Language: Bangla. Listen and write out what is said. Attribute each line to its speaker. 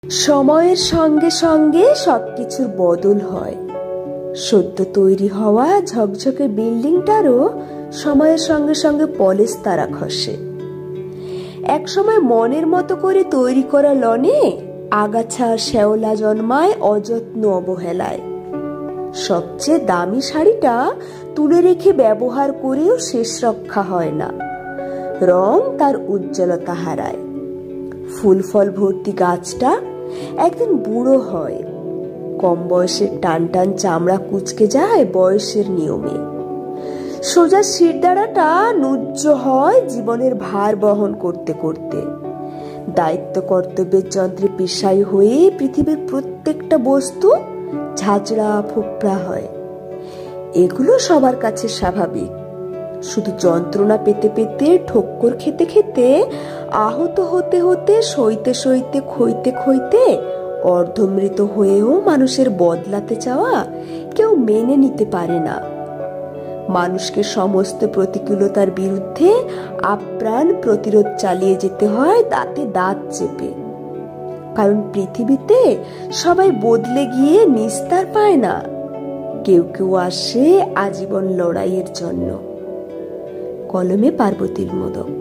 Speaker 1: সময়ের সঙ্গে সঙ্গে সবকিছুর বদল হয়। সদ্য তৈরি হওয়া ঝকঝকে বিল্ডিংটারও সময়ের সঙ্গে সঙ্গে পলিশ তারা খসে। একসময় মনের মতো করে তৈরি করা লনে আগাছা শ্যাওলা জন্মায় অযত্ন অবহেলায়। সবচেয়ে দামি শাড়িটা তুলে রেখে ব্যবহার করেও শেষ রক্ষা হয় না, রং তার উজ্জ্বলতা হারায়। ফুল ফল ভর্তি গাছটা একদিন বুড়ো হয়, কম বয়সের টান টান চামড়া কুঁচকে যায় বয়সের নিয়মে। সোজা শিরদাঁড়াটা নুজ্জ হয় জীবনের ভার বহন করতে করতে। দায়িত্ব কর্তব্যের যন্ত্রে পেশাই হয়ে পৃথিবীর প্রত্যেকটা বস্তু ঝাঁঝরা ফোপড়া হয়। এগুলো সবার কাছে স্বাভাবিক। শুধু যন্ত্রণা পেতে পেতে, ঠক্কর খেতে খেতে, আহত হতে হতে, সইতে সইতে, ক্ষইতে ক্ষইতে অর্ধমৃত হয়েও মানুষের বদলাতে চাওয়া কেউ মেনে নিতে পারে না। মানুষকে সমস্ত প্রতিকূলতার বিরুদ্ধে আপ্রাণ প্রতিরোধ চালিয়ে যেতে হয় দাঁতে দাঁত চেপে। কারণ পৃথিবীতে সবাই বদলে গিয়ে নিস্তার পায় না, কেউ কেউ আসে আজীবন লড়াইয়ের জন্য। কলমে পার্বতীর মোদক।